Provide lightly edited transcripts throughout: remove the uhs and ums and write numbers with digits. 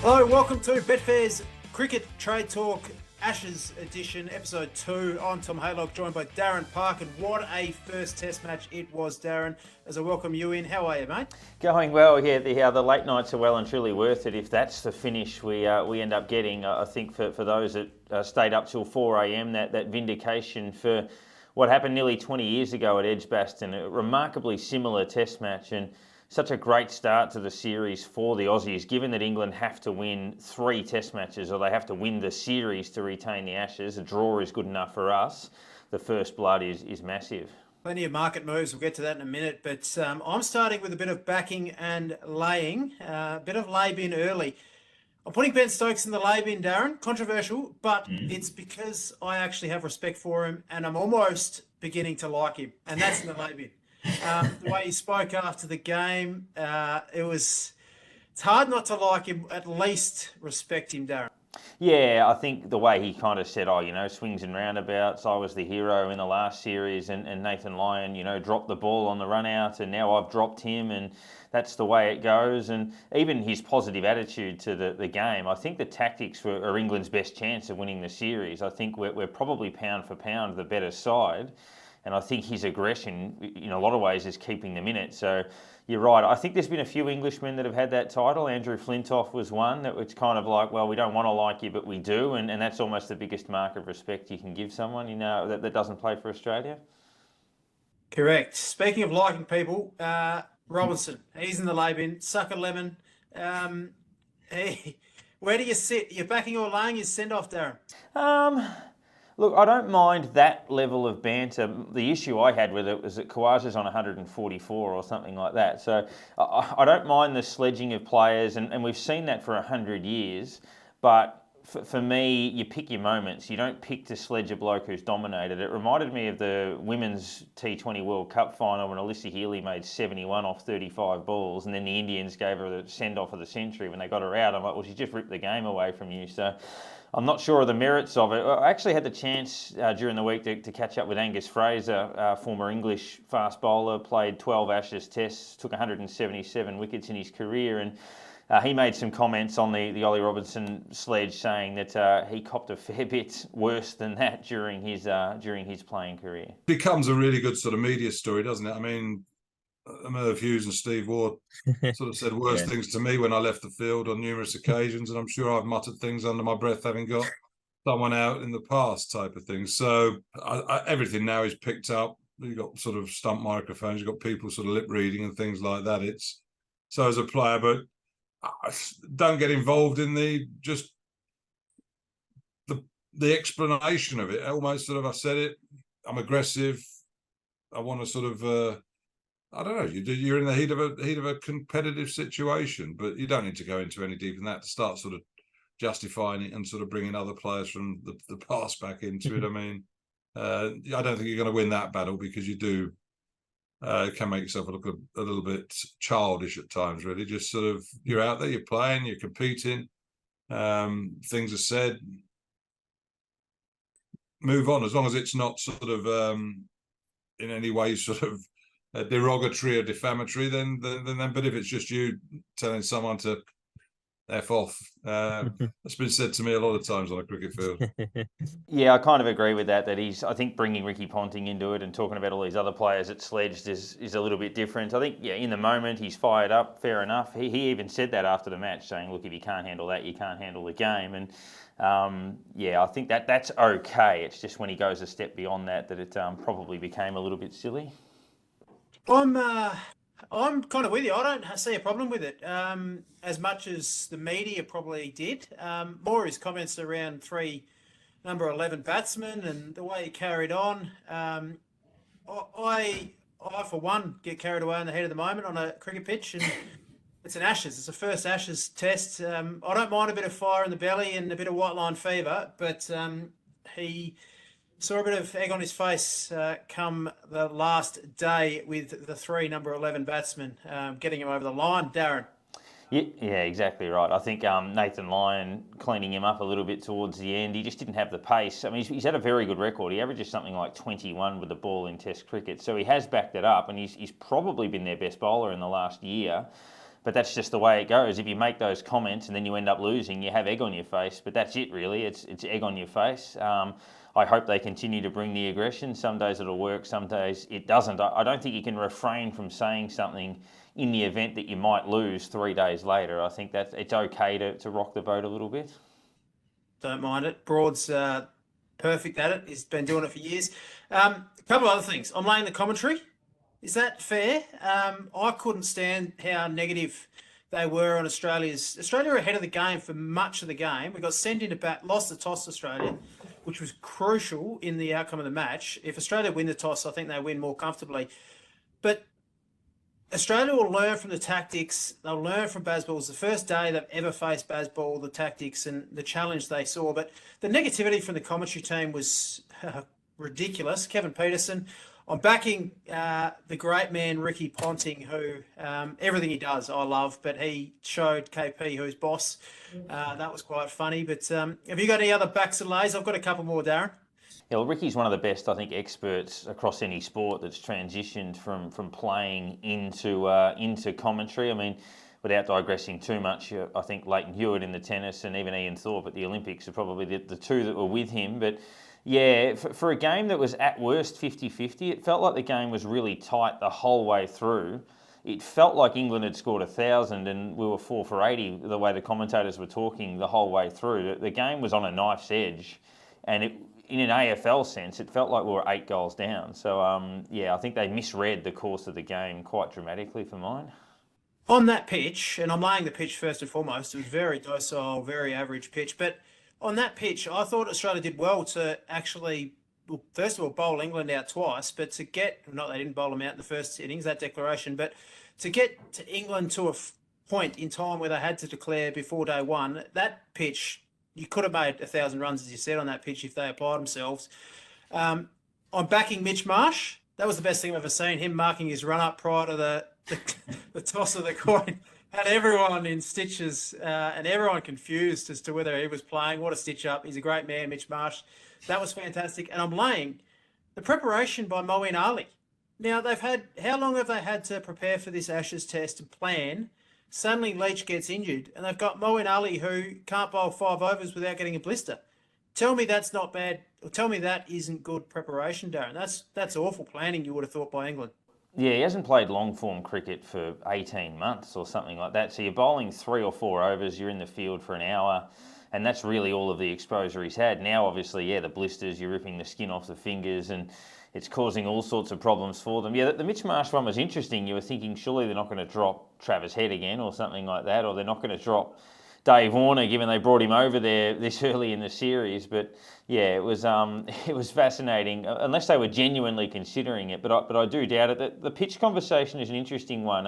Hello, welcome to Betfair's Cricket Trade Talk Ashes edition, episode 2. I'm Tom Haylock, joined by Darren Parkin. What a first test match it was, Darren, as I welcome you in. How are you, mate? Going well, yeah. The late nights are well and truly worth it if that's the finish we end up getting. I think for those that stayed up till 4 a.m, that vindication for what happened nearly 20 years ago at Edgbaston, a remarkably similar test match, and such a great start to the series for the Aussies, given that England have to win 3 test matches, or they have to win the series to retain the Ashes. A draw is good enough for us. The first blood is massive. Plenty of market moves, we'll get to that in a minute, but I'm starting with a bit of backing and laying, a bit of lay bin early. I'm putting Ben Stokes in the lay bin, Darren. Controversial, but it's because I actually have respect for him and I'm almost beginning to like him, and that's in the lay bin. The way he spoke after the game, it's hard not to like him, at least respect him, Darren. Yeah, I think the way he kind of said, swings and roundabouts, I was the hero in the last series, and Nathan Lyon, dropped the ball on the run out, and now I've dropped him, and that's the way it goes. And even his positive attitude to the game, I think the tactics are England's best chance of winning the series. I think we're probably pound for pound the better side. And I think his aggression, in a lot of ways, is keeping them in it. So you're right. I think there's been a few Englishmen that have had that title. Andrew Flintoff was one. That it's kind of like, well, we don't want to like you, but we do. And that's almost the biggest mark of respect you can give someone, that doesn't play for Australia. Correct. Speaking of liking people, Robinson, he's in the lay bin. Sucker lemon. Where do you sit? You're backing or laying his send-off, Darren? Look, I don't mind that level of banter. The issue I had with it was that Khawaja's on 144 or something like that. So I don't mind the sledging of players, and we've seen that for 100 years. But for me, you pick your moments. You don't pick to sledge a bloke who's dominated. It reminded me of the women's T20 World Cup final when 𝗬𝗎 Healy made 71 off 35 balls, and then the Indians gave her the send-off of the century when they got her out. I'm like, well, she just ripped the game away from you. So I'm not sure of the merits of it. I actually had the chance during the week to catch up with Angus Fraser, former English fast bowler, played 12 Ashes tests, took 177 wickets in his career, and he made some comments on the Ollie Robinson sledge, saying that he copped a fair bit worse than that during his playing career. Becomes a really good sort of media story, doesn't it? I mean, Merv Hughes and Steve Waugh sort of said worse things to me when I left the field on numerous occasions, and I'm sure I've muttered things under my breath having got someone out in the past type of thing. So everything now is picked up. You've got sort of stump microphones, you've got people sort of lip reading and things like that. It's so as a player, but I don't get involved in the explanation of it. Almost sort of, I said it, I'm aggressive. I want to sort of I don't know. You're in the heat of a competitive situation, but you don't need to go into any deeper than that to start sort of justifying it and sort of bringing other players from the past back into it. I mean, I don't think you're going to win that battle, because you do can make yourself look a little bit childish at times. Really, just sort of, you're out there, you're playing, you're competing. Things are said. Move on, as long as it's not sort of in any way sort of derogatory or defamatory, then. But if it's just you telling someone to F off, that's been said to me a lot of times on a cricket field. Yeah, I kind of agree with that. That I think bringing Ricky Ponting into it and talking about all these other players that sledged is a little bit different. I think, in the moment he's fired up, fair enough. He even said that after the match, saying, look, if you can't handle that, you can't handle the game. And I think that's okay. It's just when he goes a step beyond that it probably became a little bit silly. I'm kind of with you. I don't see a problem with it, as much as the media probably did. More his comments around number 11 batsmen and the way he carried on. I for one, get carried away in the heat of the moment on a cricket pitch, and it's an Ashes. It's the first Ashes test. I don't mind a bit of fire in the belly and a bit of white line fever, but he saw a bit of egg on his face come the last day with the 3 number 11 batsmen getting him over the line. Darren. Yeah, exactly right. I think Nathan Lyon cleaning him up a little bit towards the end. He just didn't have the pace. I mean, he's had a very good record. He averages something like 21 with the ball in Test cricket. So he has backed it up, and he's probably been their best bowler in the last year. But that's just the way it goes. If you make those comments and then you end up losing, you have egg on your face. But that's it, really. It's egg on your face. I hope they continue to bring the aggression. Some days it'll work, some days it doesn't. I don't think you can refrain from saying something in the event that you might lose 3 days later. I think that it's okay to rock the boat a little bit. Don't mind it. Broad's perfect at it. He's been doing it for years. A couple of other things. I'm laying the commentary. Is that fair? I couldn't stand how negative they were on Australia were ahead of the game for much of the game. We got sent into bat, lost the toss, Australia, which was crucial in the outcome of the match. If Australia win the toss, I think they win more comfortably. But Australia will learn from the tactics. They'll learn from Bazball. It was the first day they've ever faced Bazball, the tactics and the challenge they saw. But the negativity from the commentary team was ridiculous. Kevin Peterson, I'm backing the great man, 𝗃𝗃𝗃𝗃, who everything he does, I love, but he showed KP who's boss. That was quite funny. But have you got any other backs and lays? I've got a couple more, Darren. Yeah, well, Ricky's one of the best, I think, experts across any sport that's transitioned from playing into commentary. I mean, without digressing too much, I think 𝗵𝗺𝗀𝗡 Hewitt in the tennis and even Ian Thorpe at the Olympics are probably the two that were with him. But yeah, for a game that was at worst 50-50, it felt like the game was really tight the whole way through. It felt like England had scored 1,000 and we were 4 for 80, the way the commentators were talking the whole way through. The game was on a knife's edge, and in an AFL sense, it felt like we were 8 goals down. So, yeah, I think they misread the course of the game quite dramatically for mine. On that pitch, and I'm laying the pitch first and foremost, it was very docile, very average pitch. But on that pitch, I thought Australia did well to actually, well, first of all, bowl England out twice, but to get, not they didn't bowl them out in the first innings, that declaration, but to get to England to a point in time where they had to declare before day one, that pitch, you could have made 1,000 runs, as you said, on that pitch if they applied themselves. I'm backing Mitch Marsh. That was the best thing I've ever seen, him marking his run-up prior to the toss of the coin. Had everyone in stitches and everyone confused as to whether he was playing. What a stitch up. He's a great man, Mitch Marsh. That was fantastic. And I'm laying the preparation by Moeen Ali. Now, how long have they had to prepare for this Ashes test and plan? Suddenly Leach gets injured and they've got Moeen Ali who can't bowl 5 overs without getting a blister. Tell me that's not bad, or tell me that isn't good preparation, Darren. That's awful planning, you would have thought, by England. Yeah, he hasn't played long-form cricket for 18 months or something like that. So you're bowling 3 or 4 overs, you're in the field for an hour, and that's really all of the exposure he's had. Now, obviously, yeah, the blisters, you're ripping the skin off the fingers, and it's causing all sorts of problems for them. Yeah, the Mitch Marsh one was interesting. You were thinking, surely they're not going to drop Travis Head again or something like that, or they're not going to drop Dave Warner, given they brought him over there this early in the series. But yeah, it was fascinating, unless they were genuinely considering it. But I do doubt it. The pitch conversation is an interesting one.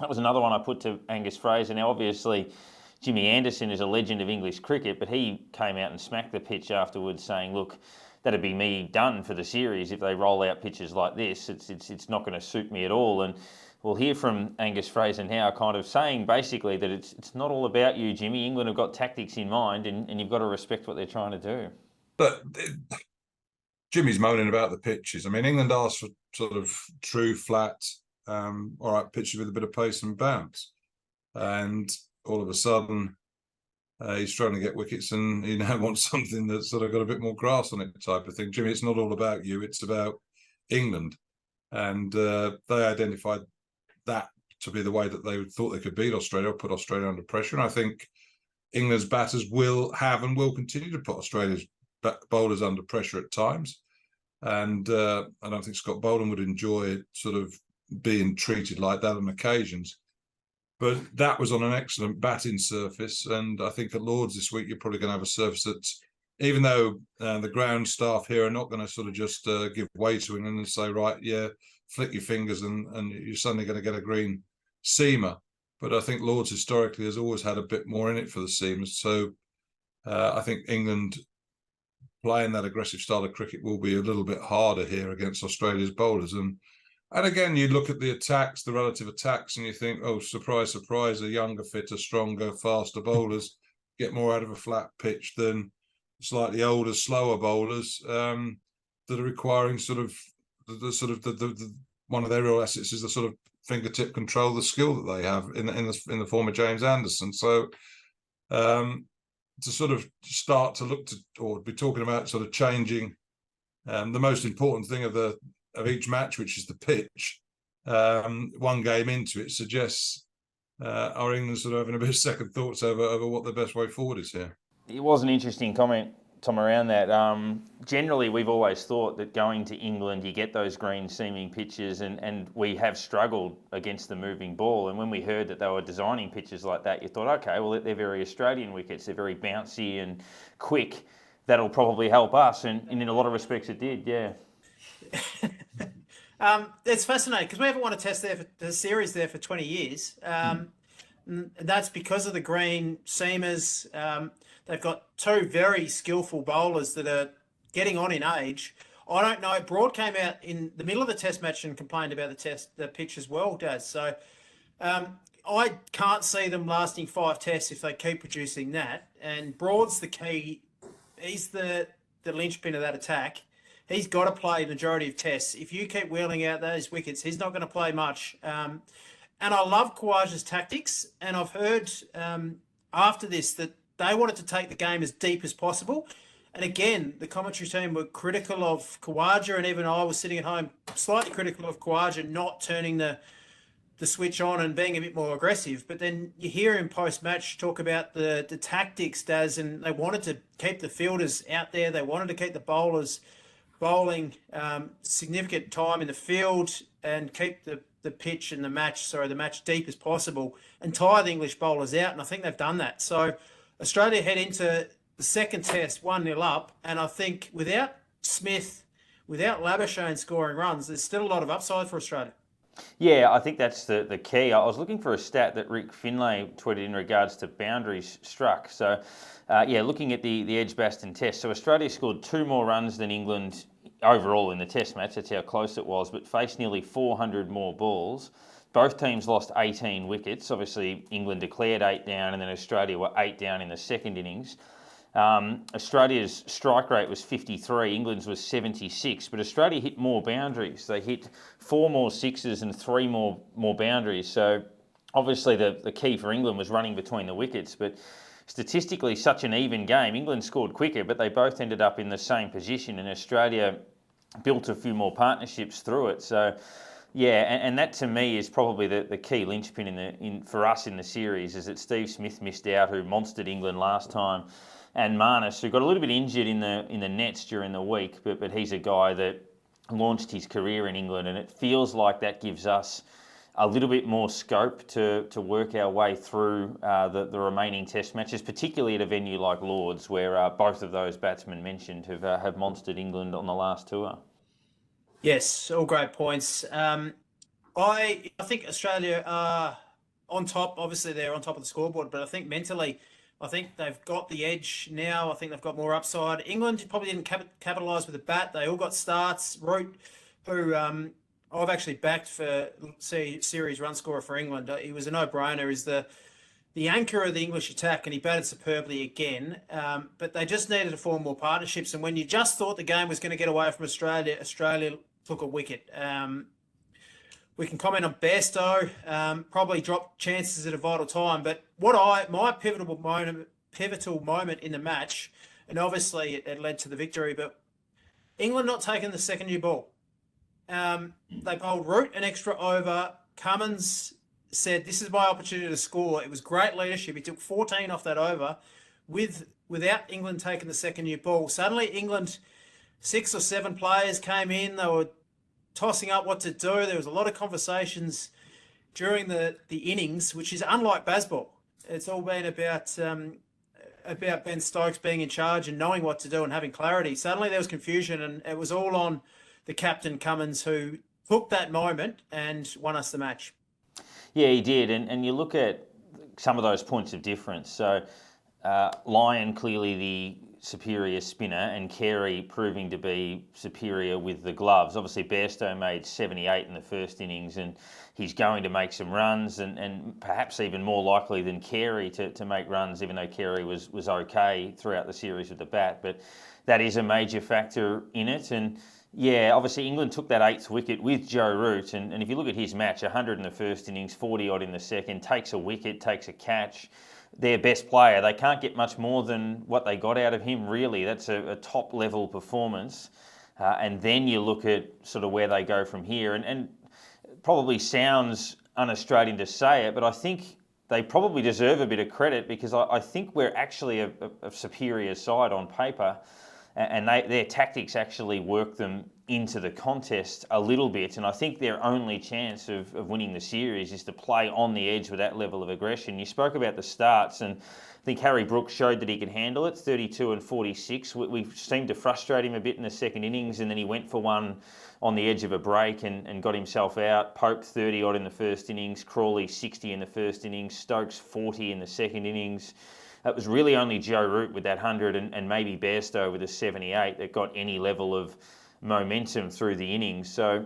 That was another one I put to Angus Fraser. Now, obviously, Jimmy Anderson is a legend of English cricket, but he came out and smacked the pitch afterwards, saying, "Look, that'd be me done for the series if they roll out pitches like this. It's not going to suit me at all." And we'll hear from Angus Fraser now, kind of saying basically that it's not all about you, Jimmy. England have got tactics in mind, and you've got to respect what they're trying to do. But Jimmy's moaning about the pitches. I mean, England asked for sort of true, flat, all right, pitches with a bit of pace and bounce. And all of a sudden, he's trying to get wickets, and he now wants something that's sort of got a bit more grass on it type of thing. Jimmy, it's not all about you. It's about England. And they identified that to be the way that they thought they could beat Australia, or put Australia under pressure. And I think England's batters will have and will continue to put Australia's bowlers under pressure at times. And I don't think Scott Boland would enjoy sort of being treated like that on occasions. But that was on an excellent batting surface. And I think at Lord's this week, you're probably going to have a surface that's, even though the ground staff here are not going to sort of just give way to England and say, right, yeah, flick your fingers and you're suddenly going to get a green seamer. But I think Lord's historically has always had a bit more in it for the seamers. So I think England playing that aggressive style of cricket will be a little bit harder here against Australia's bowlers. And again, you look at the attacks, the relative attacks, and you think, oh, surprise, surprise, the younger, fitter, stronger, faster bowlers get more out of a flat pitch than slightly older, slower bowlers that are requiring sort of the one of their real assets is the sort of fingertip control the skill that they have in the form of James Anderson. So to sort of start to look to, or be talking about sort of changing the most important thing of each match, which is the pitch, one game into it suggests our England sort of having a bit of second thoughts over what the best way forward is here. It was an interesting comment, Tom, around that. Generally, we've always thought that going to England, you get those green seaming pitches, and we have struggled against the moving ball. And when we heard that they were designing pitches like that, you thought, okay, well, they're very Australian wickets. They're very bouncy and quick. That'll probably help us. And in a lot of respects, it did, yeah. It's fascinating because we haven't won a test there, the series there for 20 years. And that's because of the green seamers. They've got two very skillful bowlers that are getting on in age. I don't know. Broad came out in the middle of the test match and complained about the pitch as well, Daz. So I can't see them lasting 5 tests if they keep producing that. And Broad's the key. He's the linchpin of that attack. He's got to play the majority of tests. If you keep wheeling out those wickets, he's not going to play much. And I love 𝗂𝗧𝗏's tactics. And I've heard after this that they wanted to take the game as deep as possible. And again, the commentary team were critical of 𝗂𝗧𝗏, and even I was sitting at home slightly critical of 𝗂𝗧𝗏 not turning the switch on and being a bit more aggressive. But then you hear him post-match talk about the tactics, Daz, and they wanted to keep the fielders out there. They wanted to keep the bowlers bowling significant time in the field and keep the pitch and the match deep as possible and tire the English bowlers out. And I think they've done that. So Australia head into the second test 1-0 up. And I think without Smith, without Labuschagne scoring runs, there's still a lot of upside for Australia. Yeah, I think that's the key. I was looking for a stat that Rick Finlay tweeted in regards to boundaries struck. So, looking at the Edgbaston test. So Australia scored 2 more runs than England overall in the test match. That's how close it was, but faced nearly 400 more balls. Both teams lost 18 wickets. Obviously, England declared 8 down, and then Australia were 8 down in the second innings. Australia's strike rate was 53, England's was 76, but Australia hit more boundaries. They hit 4 more sixes and 3 more boundaries. So obviously the key for England was running between the wickets, but statistically such an even game. England scored quicker, but they both ended up in the same position, and Australia built a few more partnerships through it. So yeah, and that to me is probably the key linchpin for us in the series, is that Steve Smith missed out, who monstered England last time, and Marnus, who got a little bit injured in the nets during the week, but he's a guy that launched his career in England, and it feels like that gives us a little bit more scope to work our way through the remaining test matches, particularly at a venue like Lords, where both of those batsmen mentioned have monstered England on the last tour. Yes, all great points. I think Australia are on top. Obviously, they're on top of the scoreboard, but I think mentally, I think they've got the edge now. I think they've got more upside. England probably didn't capitalise with the bat. They all got starts. Root, who I've actually backed for series run scorer for England. He was a no-brainer. Is the anchor of the English attack, and he batted superbly again. But they just needed to form more partnerships. And when you just thought the game was going to get away from Australia, Australia took a wicket. We can comment on Bairstow, probably dropped chances at a vital time. But my pivotal moment in the match, and obviously it led to the victory, but England not taking the second new ball. They bowled Root an extra over. Cummins said, "This is my opportunity to score." It was great leadership. He took 14 off that over without England taking the second new ball. Suddenly England, 6 or 7 players came in. They were tossing up what to do. There was a lot of conversations during the innings, which is unlike baseball. It's all been about Ben Stokes being in charge and knowing what to do and having clarity. Suddenly there was confusion, and it was all on the captain Cummins, who took that moment and won us the match. Yeah, he did. And you look at some of those points of difference. So Lyon clearly the superior spinner, and Carey proving to be superior with the gloves. Obviously, Bairstow made 78 in the first innings, and he's going to make some runs, and perhaps even more likely than Carey to make runs, even though Carey was okay throughout the series with the bat. But that is a major factor in it. And Yeah, obviously England took that 8th wicket with Joe Root, and if you look at his match, 100 in the first innings, 40-odd in the second, takes a wicket, takes a catch. Their best player, they can't get much more than what they got out of him, really. That's a top-level performance. And then you look at sort of where they go from here, and probably sounds un-Australian to say it, but I think they probably deserve a bit of credit because I think we're actually a superior side on paper. And their tactics actually work them into the contest a little bit. And I think their only chance of winning the series is to play on the edge with that level of aggression. You spoke about the starts, and I think Harry Brooks showed that he could handle it, 32 and 46. We seemed to frustrate him a bit in the second innings, and then he went for one on the edge of a break and got himself out. Pope 30-odd in the first innings, Crawley 60 in the first innings, Stokes 40 in the second innings. It was really only Joe Root with that 100 and maybe Bairstow with a 78 that got any level of momentum through the innings. So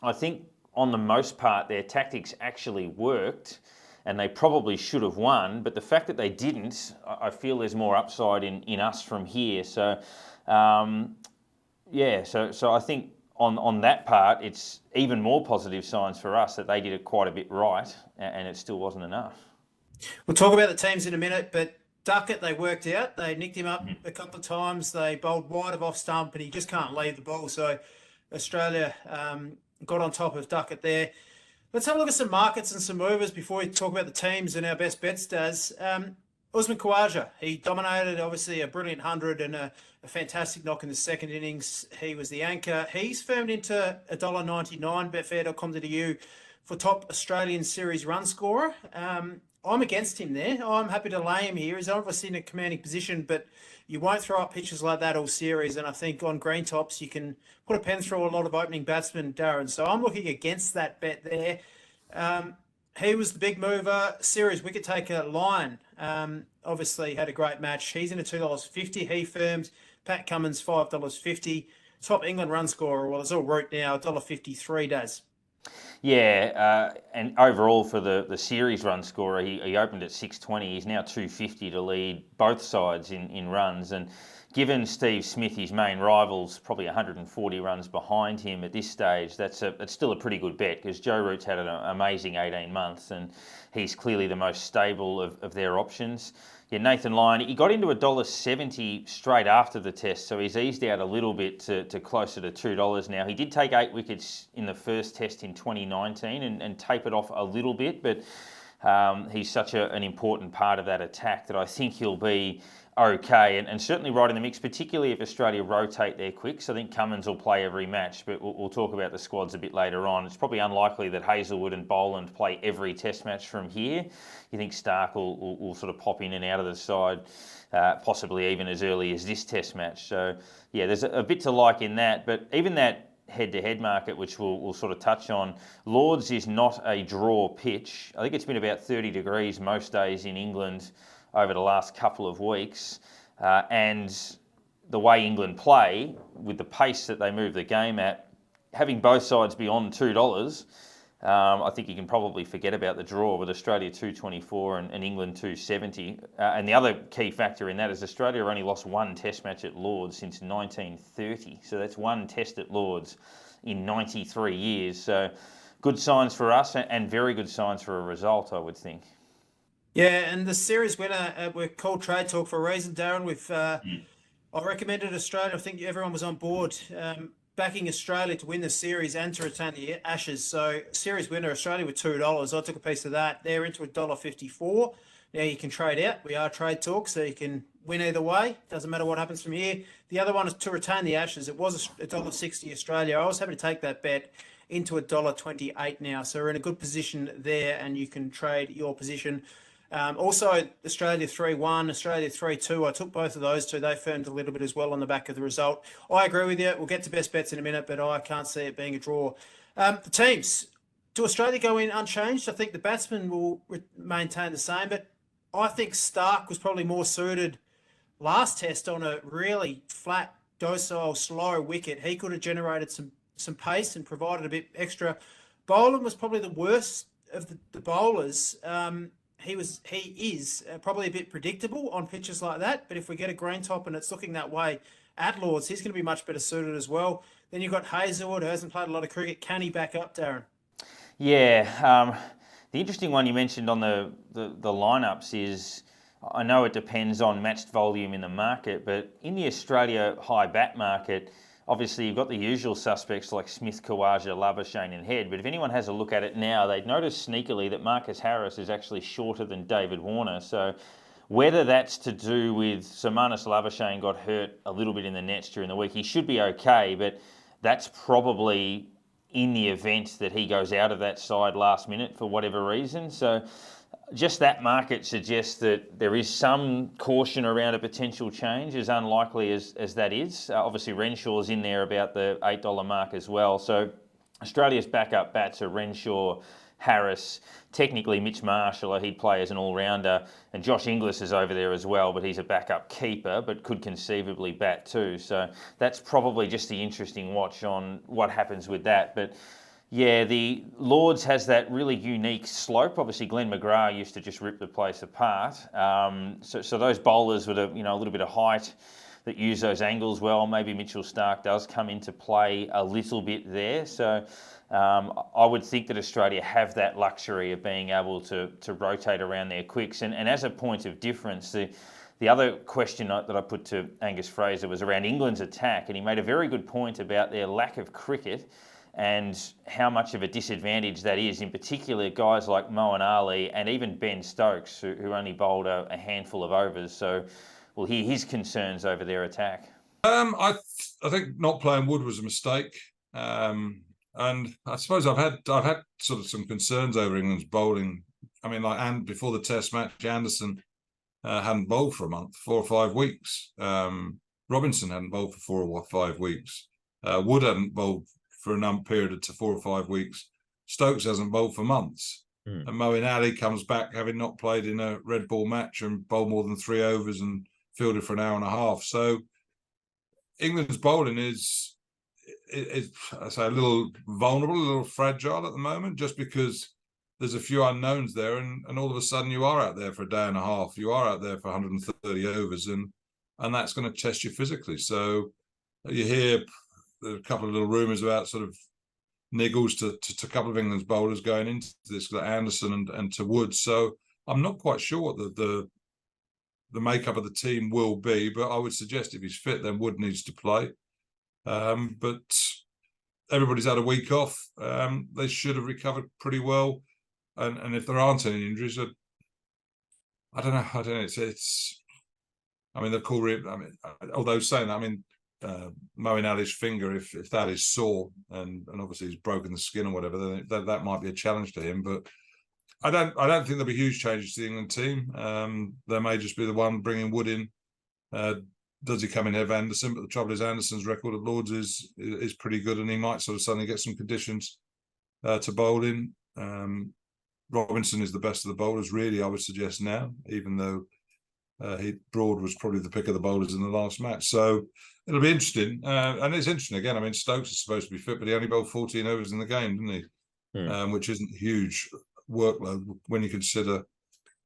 I think on the most part their tactics actually worked and they probably should have won, but the fact that they didn't, I feel there's more upside in us from here. So yeah, so I think on that part it's even more positive signs for us that they did it quite a bit right and it still wasn't enough. We'll talk about the teams in a minute, but Duckett, they worked out. They nicked him up a couple of times. They bowled wide of off stump, and he just can't leave the ball. So Australia got on top of Duckett there. Let's have a look at some markets and some movers before we talk about the teams and our best bets, Daz. 𝗲𝗎𝗄𝗎, he dominated, obviously a brilliant 100 and a fantastic knock in the second innings. He was the anchor. He's firmed into $1.99, Betfair.com.au for top Australian series run scorer. I'm against him there. I'm happy to lay him here. He's obviously in a commanding position, but you won't throw up pitches like that all series. And I think on green tops, you can put a pen through a lot of opening batsmen, Darren. So I'm looking against that bet there. He was the big mover. Series wicket taker, Lyon, obviously had a great match. He's in at $2.50. He firmed. Pat Cummins, $5.50. Top England run scorer, well, it's all Root now, $1.53, Daz. Yeah, and overall for the series run scorer, he opened at 620. He's now 250 to lead both sides in runs. And given Steve Smith, his main rival's probably 140 runs behind him at this stage, that's still a pretty good bet because Joe Root's had an amazing 18 months and he's clearly the most stable of their options. Yeah, Nathan Lyon, he got into $1.70 straight after the test, so he's eased out a little bit to closer to $2 now. He did take 8 wickets in the first test in 2019 and tapered off a little bit, but he's such an important part of that attack that I think he'll be okay and certainly right in the mix, particularly if Australia rotate their quicks. I think Cummins will play every match, but we'll talk about the squads a bit later on. It's probably unlikely that Hazlewood and Boland play every test match from here. You think Stark will sort of pop in and out of the side, possibly even as early as this test match. So yeah, there's a bit to like in that, but even that head-to-head market, which we'll sort of touch on, Lords is not a draw pitch. I think it's been about 30 degrees most days in England over the last couple of weeks, and the way England play, with the pace that they move the game at, having both sides beyond $2, I think you can probably forget about the draw with Australia 224 and England 270. And the other key factor in that is Australia have only lost one test match at Lords since 1930. So that's one test at Lords in 93 years. So good signs for us and very good signs for a result, I would think. Yeah, and the series winner, we're called Trade Talk for a reason, Darren. I recommended Australia. I think everyone was on board backing Australia to win the series and to retain the Ashes. So series winner, Australia with $2. I took a piece of that. They're into $1.54. Now you can trade out. We are Trade Talk, so you can win either way. Doesn't matter what happens from here. The other one is to retain the Ashes. It was $1.60 Australia. I was happy to take that bet into $1.28 now. So we're in a good position there, and you can trade your position. Also, Australia 3-1, Australia 3-2. I took both of those two. They firmed a little bit as well on the back of the result. I agree with you. We'll get to best bets in a minute, but I can't see it being a draw. The teams. Do Australia go in unchanged? I think the batsmen will maintain the same, but I think Stark was probably more suited last test on a really flat, docile, slow wicket. He could have generated some pace and provided a bit extra. Boland was probably the worst of the bowlers. He is probably a bit predictable on pitches like that, but if we get a green top and it's looking that way, at Lords. He's going to be much better suited as well. Then you've got Hazlewood, who hasn't played a lot of cricket. Can he back up, Darren? Yeah. The interesting one you mentioned on the lineups is, I know it depends on matched volume in the market, but in the Australia high bat market, obviously you've got the usual suspects like Smith, Khawaja, Labuschagne and Head, but if anyone has a look at it now, they'd notice sneakily that Marcus Harris is actually shorter than David Warner. So whether that's to do with Marnus Labuschagne got hurt a little bit in the nets during the week, he should be okay, but that's probably in the event that he goes out of that side last minute for whatever reason. So just that market suggests that there is some caution around a potential change, as unlikely as that is. Obviously, Renshaw's in there about the $8 mark as well. So Australia's backup bats are Renshaw, Harris, technically Mitch Marshall, he'd play as an all-rounder, and Josh Inglis is over there as well, but he's a backup keeper, but could conceivably bat too. So that's probably just the interesting watch on what happens with that. But yeah, the Lords has that really unique slope. Obviously, Glenn McGrath used to just rip the place apart. So those bowlers with a little bit of height that use those angles well, maybe Mitchell Starc does come into play a little bit there. So I would think that Australia have that luxury of being able to rotate around their quicks. And as a point of difference, the other question that I put to Angus Fraser was around England's attack, and he made a very good point about their lack of cricket and how much of a disadvantage that is, in particular guys like Moeen Ali and even Ben Stokes, who only bowled a handful of overs. So we'll hear his concerns over their attack. I think not playing Wood was a mistake, and I suppose I've had sort of some concerns over England's bowling. I mean, and before the Test match, Anderson hadn't bowled for a month, 4 or 5 weeks. Robinson hadn't bowled for 4 or 5 weeks. Wood hadn't bowled for a period to 4 or 5 weeks. Stokes hasn't bowled for months. And Moeen Ali comes back having not played in a red ball match and bowled more than 3 overs and fielded for an hour and a half. So England's bowling is I say, a little vulnerable, a little fragile at the moment, just because there's a few unknowns there, and all of a sudden you are out there for a day and a half. You are out there for 130 overs, and that's going to test you physically. So you hear a couple of little rumours about sort of niggles to a couple of England's bowlers going into this, like Anderson and to Woods. So I'm not quite sure what the makeup of the team will be, but I would suggest if he's fit, then Wood needs to play. But everybody's had a week off. They should have recovered pretty well, and if there aren't any injuries, I don't know. It's. I mean, they've called it. I mean, although saying that, I mean, Moeen Ali's finger, if that is sore and obviously he's broken the skin or whatever, then that might be a challenge to him. But I don't think there'll be huge changes to the England team. There may just be the one bringing Wood in. Does he come in ahead of Anderson? But the trouble is, Anderson's record at Lords is pretty good, and he might sort of suddenly get some conditions to bowl in. Robinson is the best of the bowlers, really, I would suggest now, even though Broad was probably the pick of the bowlers in the last match. So it'll be interesting. And it's interesting, again, I mean, Stokes is supposed to be fit, but he only bowled 14 overs in the game, didn't he? Which isn't a huge workload when you consider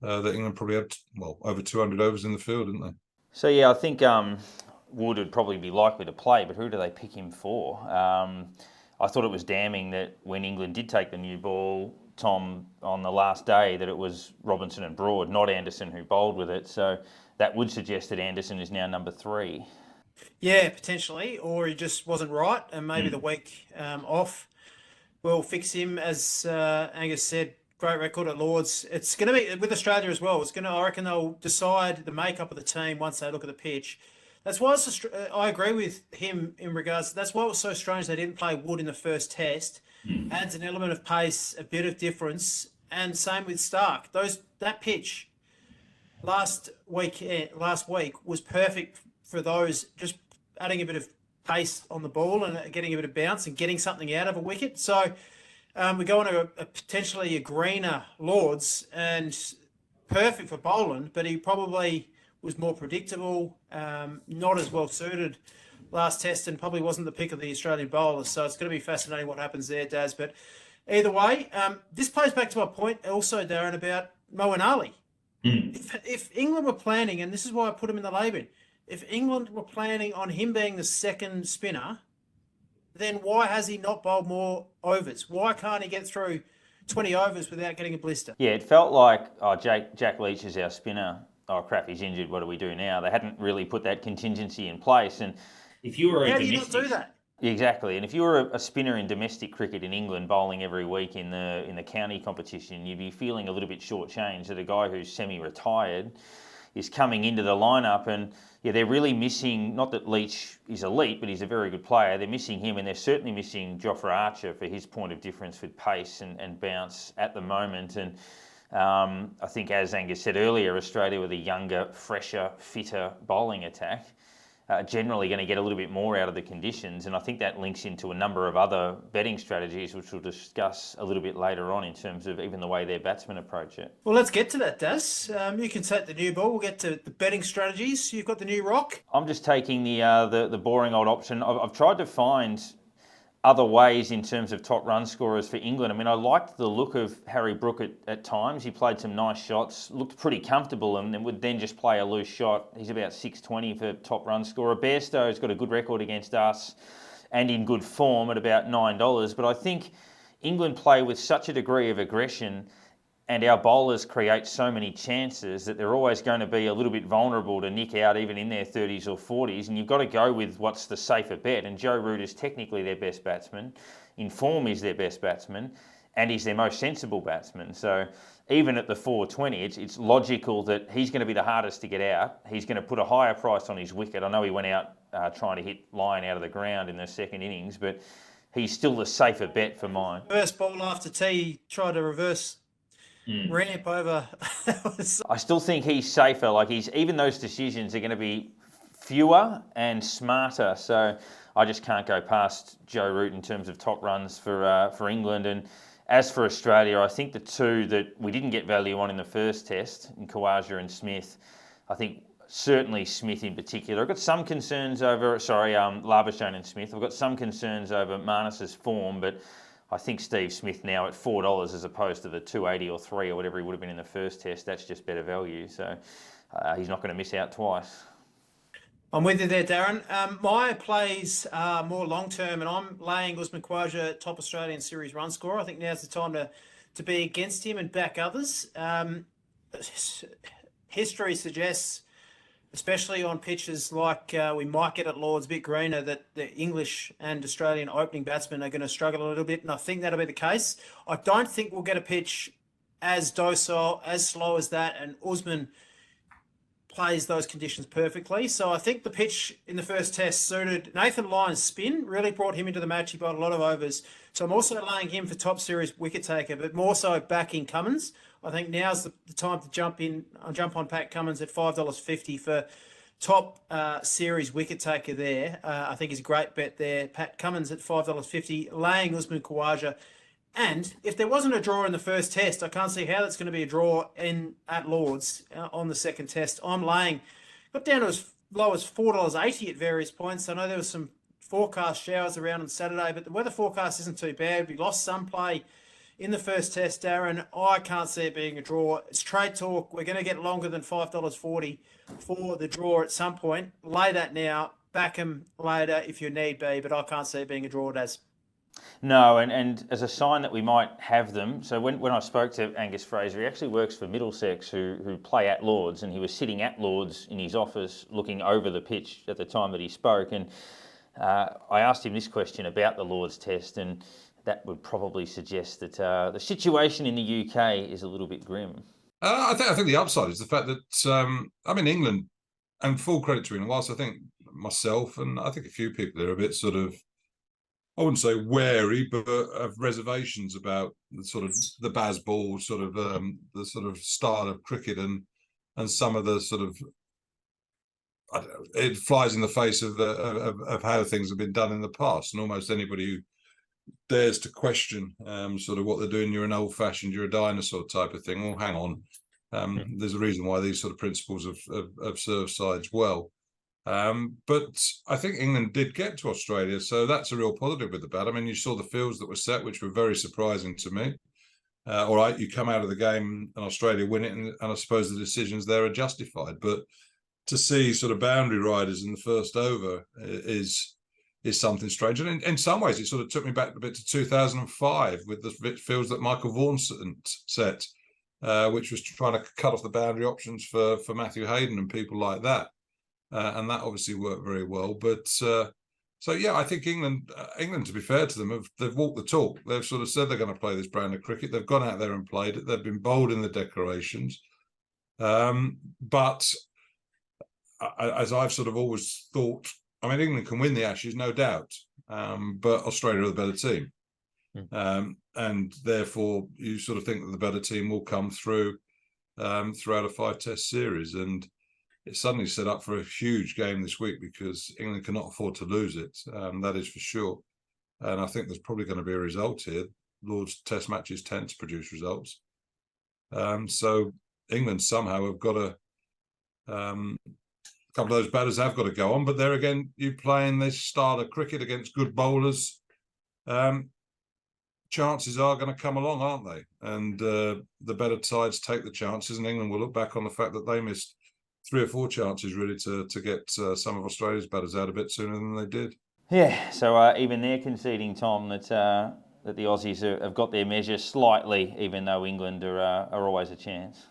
that England probably had, over 200 overs in the field, didn't they? So, yeah, I think Wood would probably be likely to play, but who do they pick him for? I thought it was damning that when England did take the new ball, Tom, on the last day, that it was Robinson and Broad, not Anderson, who bowled with it. So that would suggest that Anderson is now number 3. Yeah, potentially, or he just wasn't right, and maybe the week off will fix him. As Angus said, great record at Lords. It's going to be with Australia as well. I reckon they'll decide the makeup of the team once they look at the pitch. That's why I agree with him in regards. That's why it was so strange they didn't play Wood in the first test. Adds an element of pace, a bit of difference, and same with Starc. That pitch last week was perfect for those, just adding a bit of pace on the ball and getting a bit of bounce and getting something out of a wicket. So we go on to potentially a greener Lords, and perfect for Boland, but he probably was more predictable, not as well suited last test, and probably wasn't the pick of the Australian bowlers. So it's going to be fascinating what happens there, Daz. But either way, this plays back to my point also, Darren, about Moeen Ali. If England were planning, and this is why I put him in the lay bin, if England were planning on him being the second spinner, then why has he not bowled more overs? Why can't he get through 20 overs without getting a blister? Yeah, it felt like, oh, Jack Leach is our spinner. Oh, crap, he's injured. What do we do now? They hadn't really put that contingency in place. And if you were How do you not do that? Exactly, and if you were a spinner in domestic cricket in England, bowling every week in the county competition, you'd be feeling a little bit shortchanged that a guy who's semi-retired is coming into the lineup, and yeah, they're really missing. Not that Leach is elite, but he's a very good player. They're missing him, and they're certainly missing Jofra Archer for his point of difference with pace and bounce at the moment. And I think, as Angus said earlier, Australia with a younger, fresher, fitter bowling attack. Generally going to get a little bit more out of the conditions, and I think that links into a number of other betting strategies, which we'll discuss a little bit later on in terms of even the way their batsmen approach it. Well, let's get to that, Daz. You can take the new ball. We'll get to the betting strategies. You've got the new rock. I'm just taking the boring old option. I've tried to find other ways in terms of top run scorers for England. I mean, I liked the look of Harry Brook at times. He played some nice shots, looked pretty comfortable, and then would then just play a loose shot. He's about 620 for top run scorer. Bairstow's got a good record against us and in good form at about $9. But I think England play with such a degree of aggression, and our bowlers create so many chances that they're always going to be a little bit vulnerable to nick out even in their 30s or 40s, and you've got to go with what's the safer bet. And Joe Root is technically their best batsman, in form he's their best batsman, and he's their most sensible batsman. So even at the 420, it's logical that he's going to be the hardest to get out. He's going to put a higher price on his wicket. I know he went out trying to hit Lyon out of the ground in the second innings, but he's still the safer bet for mine. First ball after tee, he tried to reverse ramp over. I still think he's safer. Like, even those decisions are going to be fewer and smarter. So I just can't go past Joe Root in terms of top runs for England. And as for Australia, I think the two that we didn't get value on in the first test, in Khawaja and Smith, I think certainly Smith in particular. I've got some concerns over, Labuschagne and Smith. I've got some concerns over Marnus's form, but I think Steve Smith now at $4 as opposed to the $2.80 or $3 or whatever he would have been in the first test, that's just better value. So he's not going to miss out twice. I'm with you there, Darren. My plays are more long-term, and I'm laying 𝗀𝗎𝗪 Khawaja top Australian series run scorer. I think now's the time to be against him and back others. History suggests, especially on pitches like we might get at Lord's, a bit greener, that the English and Australian opening batsmen are going to struggle a little bit, and I think that'll be the case. I don't think we'll get a pitch as docile, as slow as that, and Usman plays those conditions perfectly. So I think the pitch in the first test suited Nathan Lyon's spin, really brought him into the match. He bowled a lot of overs. So I'm also laying him for top series wicket taker, but more so backing Cummins. I think now's the time to jump on Pat Cummins at $5.50 for top series wicket taker there. I think he's a great bet there. Pat Cummins at $5.50, laying 𝗀𝗎𝗪 Khawaja. And if there wasn't a draw in the first test, I can't see how that's going to be a draw at Lord's on the second test. I'm laying, got down to as low as $4.80 at various points. I know there was some forecast showers around on Saturday, but the weather forecast isn't too bad. We lost some play in the first test, Darren. I can't see it being a draw. It's trade talk. We're going to get longer than $5.40 for the draw at some point. Lay that now. Back him later if you need be, but I can't see it being a draw, Daz. No, and as a sign that we might have them, so when I spoke to Angus Fraser, he actually works for Middlesex, who play at Lord's, and he was sitting at Lord's in his office looking over the pitch at the time that he spoke, and I asked him this question about the Lord's test, and that would probably suggest that the situation in the UK is a little bit grim. I think the upside is the fact that I'm in England, and full credit to England, whilst I think myself and I think a few people are a bit sort of, I wouldn't say wary, but of reservations about the sort of the Bazball sort of the sort of style of cricket and some of the sort of, I don't know, it flies in the face of how things have been done in the past, and almost anybody who dares to question sort of what they're doing, you're an old-fashioned, you're a dinosaur type of thing. Well, hang on, there's a reason why these sort of principles have served sides well. But I think England did get to Australia, so that's a real positive with the bat. I mean, you saw the fields that were set, which were very surprising to me. All right, you come out of the game and Australia win it, and I suppose the decisions there are justified. But to see sort of boundary riders in the first over is something strange. And in some ways, it sort of took me back a bit to 2005 with the fields that 𝗂𝗎𝗎 set, which was trying to cut off the boundary options for Matthew Hayden and people like that. And that obviously worked very well. But so, yeah, I think England, to be fair to them, they've walked the talk. They've sort of said they're going to play this brand of cricket. They've gone out there and played it. They've been bold in the declarations. But as I've sort of always thought, I mean, England can win the Ashes, no doubt, but Australia are the better team. And therefore, you sort of think that the better team will come through throughout a 5-test series. And it's suddenly set up for a huge game this week because England cannot afford to lose it. That is for sure. And I think there's probably going to be a result here. Lord's Test matches tend to produce results. So England somehow have got to... a couple of those batters have got to go on, but there again, you playing this style of cricket against good bowlers, chances are going to come along, aren't they? And the better sides take the chances, and England will look back on the fact that they missed 3 or 4 chances really to get some of Australia's batters out a bit sooner than they did. Yeah, so even they're conceding, Tom, that the Aussies have got their measure slightly, even though England are always a chance.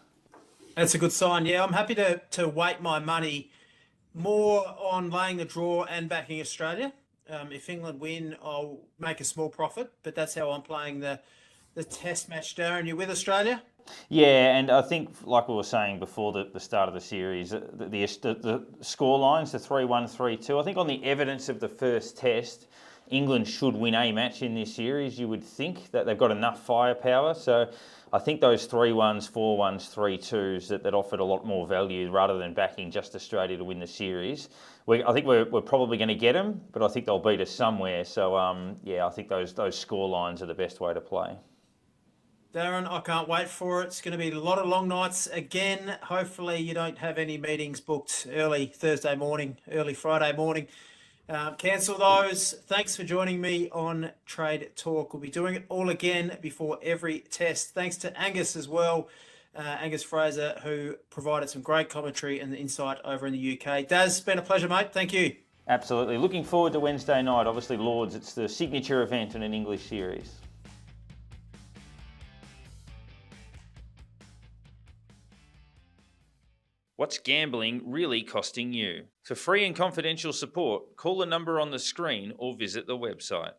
That's a good sign. Yeah, I'm happy to weight my money more on laying the draw and backing Australia. If England win, I'll make a small profit, but that's how I'm playing the test match. Darren, you with Australia? Yeah, and I think, like we were saying before the start of the series, the score lines, the 3-1, 3-2, I think on the evidence of the first test, England should win a match in this series. You would think that they've got enough firepower. So I think those 3-1s, 4-1s, 3-2s that offered a lot more value rather than backing just Australia to win the series. I think we're probably going to get them, but I think they'll beat us somewhere. So, yeah, I think those score lines are the best way to play. Darren, I can't wait for it. It's going to be a lot of long nights again. Hopefully you don't have any meetings booked early Thursday morning, early Friday morning. Cancel those. Thanks for joining me on Trade Talk. We'll be doing it all again before every test. Thanks to Angus as well, Angus Fraser, who provided some great commentary and insight over in the UK. Daz, it's been a pleasure, mate. Thank you. Absolutely. Looking forward to Wednesday night. Obviously, Lords, it's the signature event in an English series. What's gambling really costing you? For free and confidential support, call the number on the screen or visit the website.